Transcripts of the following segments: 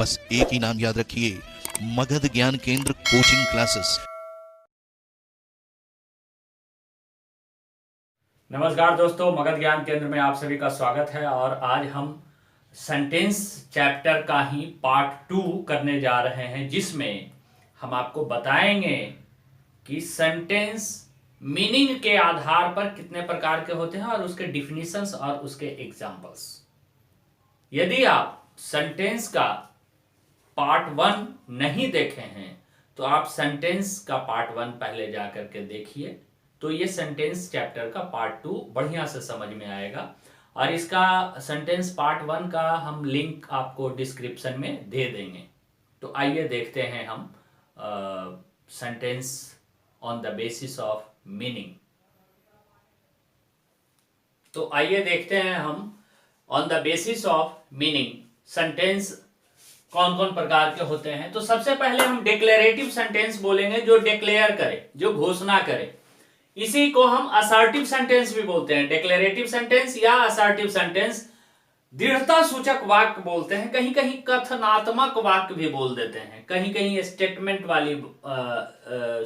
बस एक ही नाम याद रखिए, मगध ज्ञान केंद्र कोचिंग क्लासेस। नमस्कार दोस्तों, मगध ज्ञान केंद्र में आप सभी का स्वागत है। और आज हम सेंटेंस चैप्टर का ही पार्ट 2 करने जा रहे हैं, जिसमें हम आपको बताएंगे कि सेंटेंस मीनिंग के आधार पर कितने प्रकार के होते हैं और उसके डिफिनीशंस और उसके एग्जांपल्स। यदि आप सेंटेंस का पार्ट 1 नहीं देखे हैं तो आप सेंटेंस का पार्ट 1 पहले जा करके देखिए, तो ये सेंटेंस चैप्टर का पार्ट 2 बढ़िया से समझ में आएगा। और इसका सेंटेंस पार्ट 1 का हम लिंक आपको डिस्क्रिप्शन में दे देंगे। तो आइए देखते हैं हम sentence on the basis of meaning. तो आइए देखते हैं हम on the basis of meaning sentence कौन कौन प्रकार के होते हैं। तो सबसे पहले हम डिक्लेरेटिव सेंटेंस बोलेंगे, जो डिक्लेयर करे, जो घोषणा करे। इसी को हम असर्टिव सेंटेंस भी बोलते हैं। डिक्लेरेटिव सेंटेंस या असर्टिव सेंटेंस दृढ़ता सूचक वाक्य बोलते हैं, कहीं कहीं कथनात्मक वाक्य भी बोल देते हैं, कहीं कहीं स्टेटमेंट वाली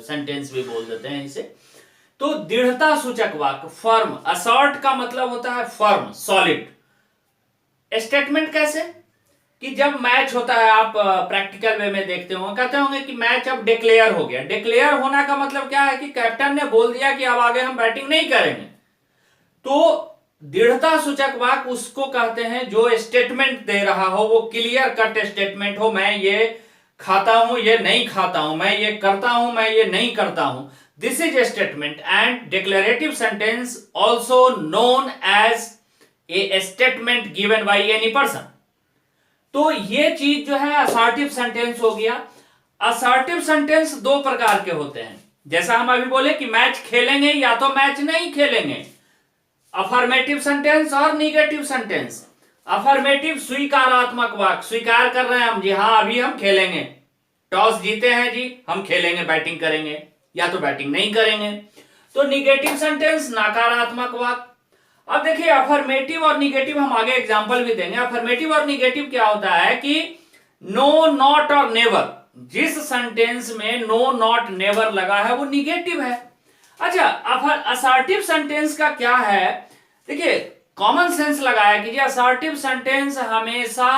सेंटेंस भी बोल देते हैं इसे। तो दृढ़ता सूचक वाक्य, फर्म, असर्ट का मतलब होता है फर्म, सॉलिड। स्टेटमेंट कैसे कि जब मैच होता है, आप प्रैक्टिकल वे में देखते होंगे, कहते होंगे कि मैच अब डिक्लेयर हो गया। डिक्लेयर होना का मतलब क्या है कि कैप्टन ने बोल दिया कि अब आगे हम बैटिंग नहीं करेंगे। तो दृढ़ता सूचक वाक्य उसको कहते हैं जो स्टेटमेंट दे रहा हो, वो क्लियर कट स्टेटमेंट हो, मैं ये खाता हूं, ये नहीं खाता हूं, मैं ये करता हूं, मैं ये नहीं करता हूं। This is a statement and declarative sentence also known as a statement given by any person. तो ये चीज जो है असर्टिव सेंटेंस हो गया। असर्टिव सेंटेंस दो प्रकार के होते हैं, जैसा हम अभी बोले कि मैच खेलेंगे या तो मैच नहीं खेलेंगे। अफर्मेटिव सेंटेंस और निगेटिव सेंटेंस। अफर्मेटिव स्वीकारात्मक वाक्य, स्वीकार कर रहे हैं हम, जी हाँ अभी हम खेलेंगे, टॉस जीते हैं जी, हम खेलेंगे, बैटिंग करेंगे, या तो बैटिंग नहीं करेंगे। तो निगेटिव सेंटेंस नकारात्मक वाक्य। अब देखिए अफर्मेटिव और निगेटिव हम आगे एग्जांपल भी देंगे। अफर्मेटिव और निगेटिव क्या होता है कि नो, नॉट और नेवर, जिस सेंटेंस में नो, नॉट, नेवर लगा है वो निगेटिव है। अच्छा, असर्टिव सेंटेंस का क्या है, देखिए कॉमन सेंस लगाया कीजिए। असर्टिव सेंटेंस हमेशा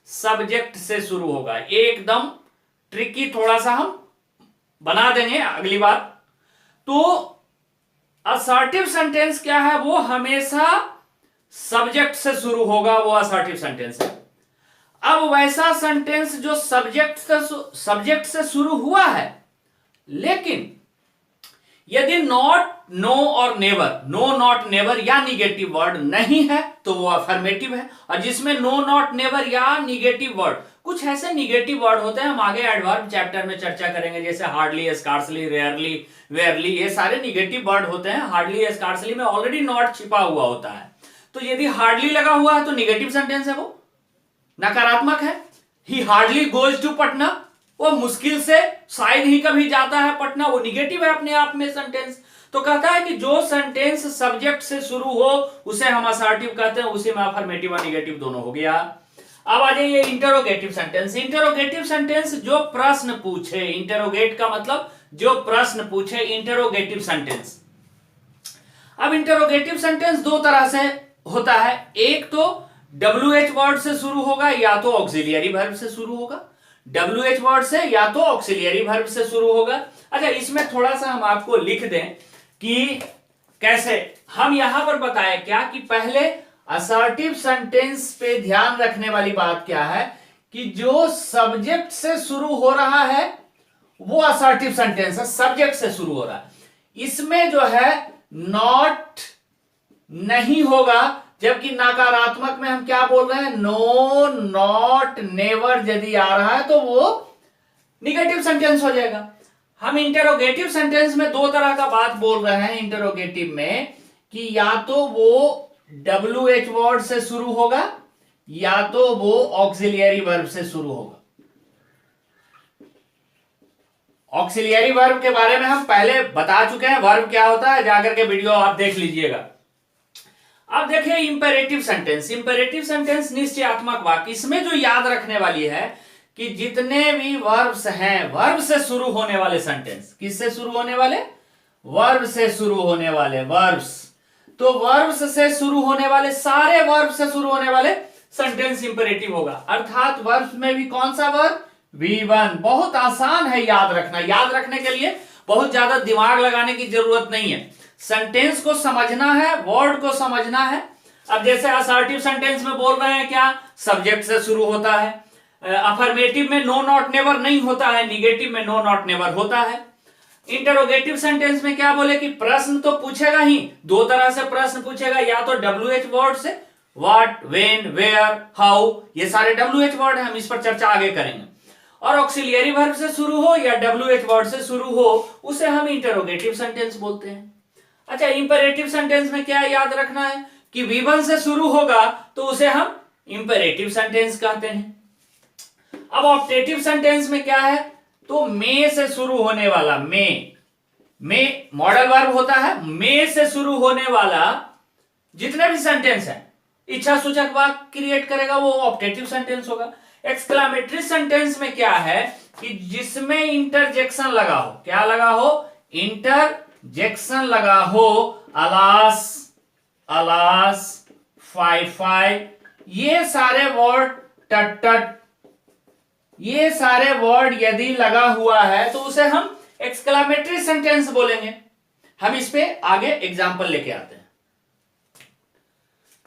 सब्जेक्ट से शुरू होगा। एकदम ट्रिकी थोड़ा सा हम बना देंगे अगली बार। तो असर्टिव सेंटेंस क्या है, वो हमेशा सब्जेक्ट से शुरू होगा, वो असर्टिव सेंटेंस है। अब वैसा सेंटेंस जो सब्जेक्ट से शुरू हुआ है, लेकिन यदि नॉट, नो और नेवर, नो, नॉट, नेवर या निगेटिव वर्ड नहीं है तो वो अफर्मेटिव है। और जिसमें नो, नॉट, नेवर या निगेटिव वर्ड, कुछ ऐसे निगेटिव वर्ड होते हैं, हम आगे एडवर्ब चैप्टर में चर्चा करेंगे, जैसे हार्डली, स्कार्सली, रेयरली, वेयरली, ये सारे निगेटिव वर्ड होते हैं। हार्डली, स्कार्सली में ऑलरेडी नॉट छिपा हुआ होता है, तो यदि हार्डली लगा हुआ है तो निगेटिव सेंटेंस है, वो नकारात्मक है। He hardly goes to Patna, वो मुश्किल से शायद ही कभी जाता है पटना, वो निगेटिव है अपने आप में सेंटेंस। तो कहता है कि जो सेंटेंस सब्जेक्ट से शुरू हो उसे हम असर्टिव कहते हैं, उसी में अफर्मेटिव और निगेटिव दोनों हो गया। अब आ जाइए इंटरोगेटिव सेंटेंस। इंटरोगेटिव सेंटेंस जो प्रश्न पूछे, इंटरोगेट का मतलब जो प्रश्न पूछे, इंटरोगेटिव सेंटेंस। अब इंटरोगेटिव सेंटेंस दो तरह से होता है, एक तो WH वर्ड से शुरू होगा या तो ऑक्सिलियरी वर्ब से शुरू होगा। WH वर्ड से या तो ऑक्सिलियरी वर्ब से शुरू होगा। अच्छा, इसमें थोड़ा सा हम आपको लिख दें कि कैसे। हम यहां पर बताएं क्या कि पहले असर्टिव सेंटेंस पे ध्यान रखने वाली बात क्या है कि जो सब्जेक्ट से शुरू हो रहा है वो असर्टिव सेंटेंस है, सब्जेक्ट से शुरू हो रहा है। इसमें जो है नॉट नहीं होगा, जबकि नकारात्मक में हम क्या बोल रहे हैं, नो, नॉट, नेवर यदि आ रहा है तो वो निगेटिव सेंटेंस हो जाएगा। हम इंटरोगेटिव सेंटेंस में दो तरह का बात बोल रहे हैं इंटरोगेटिव में, कि या तो वो WH वर्ड से शुरू होगा या तो वो ऑक्सिलियरी वर्ब से शुरू होगा। ऑक्सिलियरी वर्ब के बारे में हम पहले बता चुके हैं, वर्ब क्या होता है, जाकर के वीडियो आप देख लीजिएगा। अब देखिए इंपेरेटिव सेंटेंस। इंपेरेटिव सेंटेंस निश्चयात्मक वाक्य। इसमें जो याद रखने वाली है कि जितने भी वर्ब्स हैं, वर्ब से शुरू होने वाले सेंटेंस, किससे शुरू होने वाले? वर्ब से शुरू होने वाले, वर्ब्स। तो वर्ब्स से शुरू होने वाले सारे वर्ब से शुरू होने वाले सेंटेंस इंपेरेटिव होगा। अर्थात वर्ब्स में भी कौन सा वर्ब? V1। बहुत आसान है याद रखना। याद रखने के लिए बहुत ज्यादा दिमाग लगाने की जरूरत नहीं है। सेंटेंस को समझना है, वर्ड को समझना है। अब जैसे असर्टिव सेंटेंस में बोल रहे हैं क्या? सब्जेक्ट से शुरू होता है। अफर्मेटिव में नो नॉट नेवर नहीं होता है, निगेटिव में नो नॉट नेवर होता है। इंटरोगेटिव सेंटेंस में क्या बोले कि प्रश्न तो पूछेगा ही, दो तरह से प्रश्न पूछेगा, या तो WH वर्ड से, व्हाट, व्हेन, वेयर, हाउ, ये सारे WH वर्ड है, हम इस पर चर्चा आगे करेंगे। और ऑक्सिलियरी वर्ब से शुरू हो या WH वर्ड से शुरू हो, उसे हम इंटरोगेटिव सेंटेंस बोलते हैं। अच्छा, इंपेरेटिव सेंटेंस में क्या याद रखना है कि V1 से शुरू होगा तो उसे हम इंपेरेटिव सेंटेंस कहते हैं। अब ऑप्टेटिव सेंटेंस में क्या है? तो मे से शुरू होने वाला, मे मॉडल वर्ब होता है, मे से शुरू होने वाला जितने भी सेंटेंस है, इच्छा सूचक वाक्य क्रिएट करेगा, वो ऑप्टेटिव सेंटेंस होगा। एक्सक्लामेटरी सेंटेंस में क्या है कि जिसमें इंटरजेक्शन लगा हो, क्या लगा हो? इंटरजेक्शन लगा हो, अलास, अलास, फाई फाई, ये सारे वर्ड, टट टट, ये सारे वर्ड यदि लगा हुआ है तो उसे हम एक्सक्लामेटरी सेंटेंस बोलेंगे। हम इस पे आगे एग्जांपल लेके आते हैं।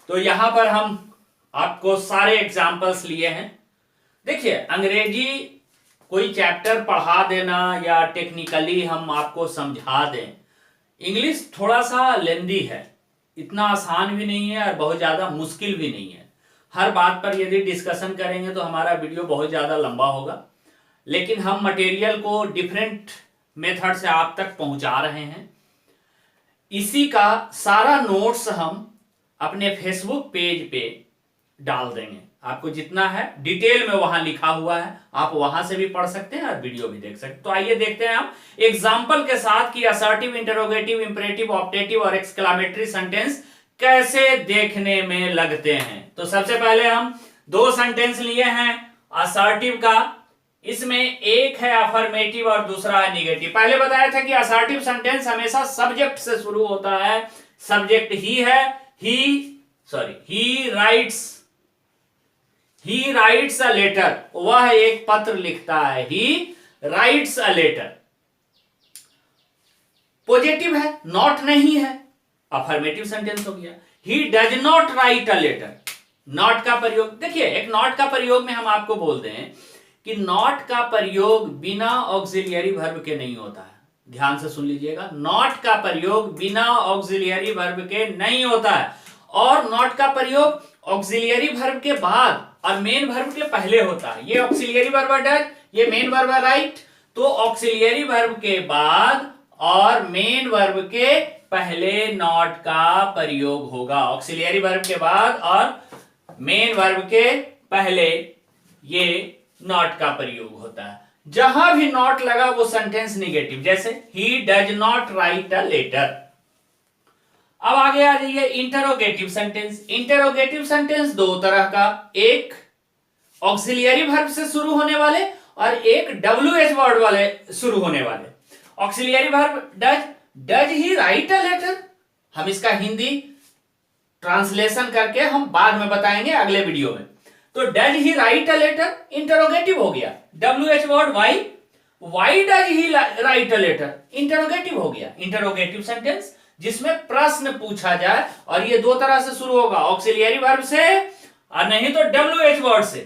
तो यहां पर हम आपको सारे एग्जांपल्स लिए हैं। देखिए, अंग्रेजी कोई चैप्टर पढ़ा देना या टेक्निकली हम आपको समझा दें, इंग्लिश थोड़ा सा लेंदी है, इतना आसान भी नहीं है और बहुत ज्यादा मुश्किल भी नहीं है। हर बात पर यदि डिस्कशन करेंगे तो हमारा वीडियो बहुत ज्यादा लंबा होगा, लेकिन हम मटेरियल को डिफरेंट मेथड से आप तक पहुंचा रहे हैं। इसी का सारा नोट्स हम अपने फेसबुक पेज पे डाल देंगे। आपको जितना है डिटेल में वहां लिखा हुआ है, आप वहां से भी पढ़ सकते हैं और वीडियो भी देख सकते हैं। तो आइए देखते हैं हम एग्जाम्पल के साथ कि असर्टिव, इंटरोगेटिव, इंपेरेटिव, ऑप्टेटिव और एक्सक्लामेटरी सेंटेंस कैसे देखने में लगते हैं। तो सबसे पहले हम दो सेंटेंस लिए हैं असर्टिव का। इसमें एक है अफर्मेटिव और दूसरा है निगेटिव। पहले बताया था कि असर्टिव सेंटेंस हमेशा सब्जेक्ट से शुरू होता है। सब्जेक्ट ही है, ही राइट्स अ लेटर, वह एक पत्र लिखता है, he writes a letter. Positive है, नॉट नहीं है, अफर्मेटिव सेंटेंस हो गया। He does not write a letter. Not का प्रयोग, देखिए एक नॉट का प्रयोग में हम आपको बोलते हैं कि नॉट का प्रयोग बिना ऑक्सिलियरी वर्ब के नहीं होता है। ध्यान से सुन लीजिएगा, नॉट का प्रयोग बिना ऑक्सिलियरी वर्ब के नहीं होता है। और नॉट का प्रयोग ऑक्सिलियरी वर्ब के बाद और मेन वर्ब के पहले होता है। ये ऑक्सिलियरी वर्ब है डज, ये मेन वर्ब है राइट। तो ऑक्सिलियरी वर्ब के बाद और मेन वर्ब के पहले नॉट का प्रयोग होगा। ऑक्सिलियरी वर्ब के बाद और मेन वर्ब के पहले ये नॉट का प्रयोग होता है। जहां भी नॉट लगा वो सेंटेंस निगेटिव, जैसे he does not write a letter. अब आगे आ जाइए इंटरोगेटिव सेंटेंस। इंटरोगेटिव सेंटेंस दो तरह का, एक ऑक्सिलियरी वर्ब से शुरू होने वाले और एक WH वर्ड वाले शुरू होने वाले। Auxiliary verb does he write a letter, हम इसका हिंदी ट्रांसलेशन करके हम बाद में बताएंगे अगले वीडियो में। तो does he write a letter interrogative हो गया। WH word why does he write a letter interrogative हो गया। इंटरोगेटिव सेंटेंस जिसमें प्रश्न पूछा जाए, और ये दो तरह से शुरू होगा, ऑक्सिलियरी वर्ब से और नहीं तो WH वर्ड से।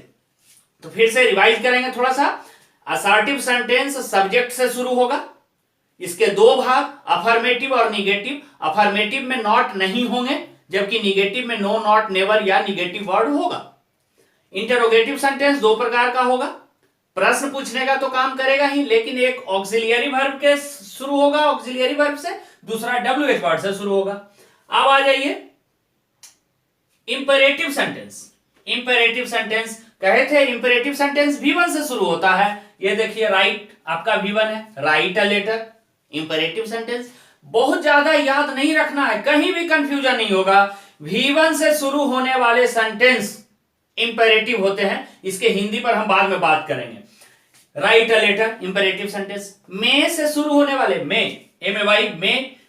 तो फिर से रिवाइज करेंगे थोड़ा सा। असर्टिव सेंटेंस सब्जेक्ट से शुरू होगा, इसके दो भाग, अफर्मेटिव और निगेटिव। अफर्मेटिव में नॉट नहीं होंगे, जबकि निगेटिव में नो, नॉट, नेवर या निगेटिव वर्ड होगा। इंटरोगेटिव सेंटेंस दो प्रकार का होगा, प्रश्न पूछने का तो काम करेगा ही, लेकिन एक ऑक्सिलियरी वर्ब के शुरू होगा, ऑक्सिलियरी वर्ब से, दूसरा WH वर्ड से शुरू होगा। अब आ जाइए इंपेरेटिव सेंटेंस। इंपेरेटिव सेंटेंस कहे थे इंपेरेटिव सेंटेंस V1 से शुरू होता है। ये देखिए राइट आपका V1 है, write a letter. Imperative sentence बहुत ज्यादा याद नहीं रखना है, कहीं भी कंफ्यूजन नहीं होगा। V1 से शुरू होने वाले सेंटेंस इंपेरेटिव होते हैं, इसके हिंदी पर हम बाद में बात करेंगे। Write a letter, imperative sentence. May से शुरू होने वाले, मे MAY,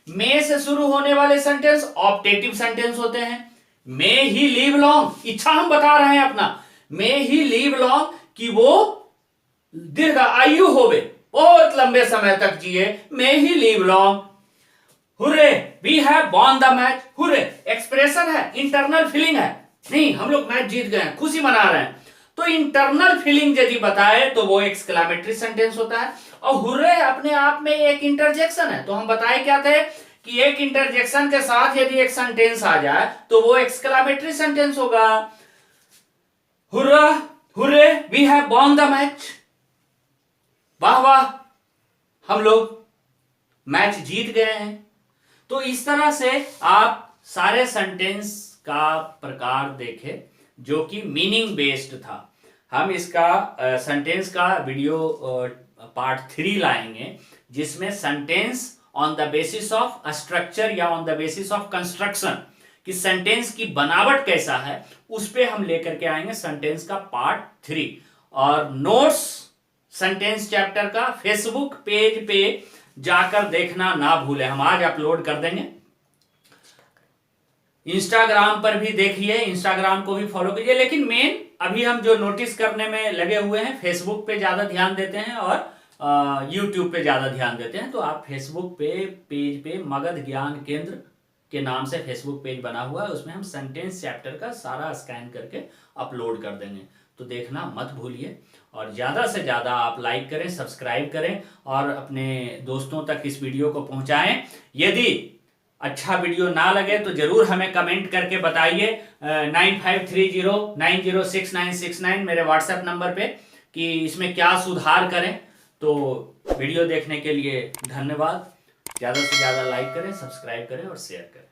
मे से शुरू होने वाले सेंटेंस ऑप्टेटिव सेंटेंस होते हैं। मे ही लीव लॉन्ग, इच्छा हम बता रहे हैं अपना, मे ही लीव लॉन्ग कि वो दीर्घ आयु होवे, बहुत लंबे समय तक जिए, मे ही live long. Hurray we have won the match, hurray expression है, इंटरनल फीलिंग है, नहीं हम लोग मैच जीत गए हैं, खुशी मना रहे हैं। तो इंटरनल फीलिंग यदि बताए तो वो एक्सक्लेमेटरी सेंटेंस होता है। और हुर्रे अपने आप में एक इंटरजेक्शन है, तो हम बताए क्या थे कि एक इंटरजेक्शन के साथ यदि एक सेंटेंस आ जाए तो वो एक्सक्लेमेटरी सेंटेंस होगा। Hurrah, hurray we have won the match, वाह वाह हम लोग मैच जीत गए हैं। तो इस तरह से आप सारे सेंटेंस का प्रकार देखें जो कि मीनिंग बेस्ड था। हम इसका सेंटेंस का वीडियो पार्ट 3 लाएंगे जिसमें sentence on the basis of structure या on the basis of construction, कि सेंटेंस की बनावट कैसा है, उस पे हम लेकर के आएंगे सेंटेंस का पार्ट 3। और नोट्स सेंटेंस चैप्टर का फेसबुक पेज पे जाकर देखना ना भूलें, हम आज अपलोड कर देंगे। इंस्टाग्राम पर भी देखिए, इंस्टाग्राम को भी फॉलो कीजिए, लेकिन मेन अभी हम जो नोटिस करने में लगे हुए हैं, फेसबुक पे ज्यादा ध्यान देते हैं और यूट्यूब पे ज्यादा ध्यान देते हैं। तो आप फेसबुक पे पेज पे मगध ज्ञान केंद्र के नाम से फेसबुक पेज बना हुआ है, उसमें हम सेंटेंस चैप्टर का सारा स्कैन करके अपलोड कर देंगे, तो देखना मत भूलिए। और ज़्यादा से ज़्यादा आप लाइक करें, सब्सक्राइब करें और अपने दोस्तों तक इस वीडियो को पहुंचाएं। यदि अच्छा वीडियो ना लगे तो ज़रूर हमें कमेंट करके बताइए 9530906969 मेरे व्हाट्सएप नंबर पे कि इसमें क्या सुधार करें। तो वीडियो देखने के लिए धन्यवाद। ज़्यादा से ज़्यादा लाइक करें, सब्सक्राइब करें और शेयर करें।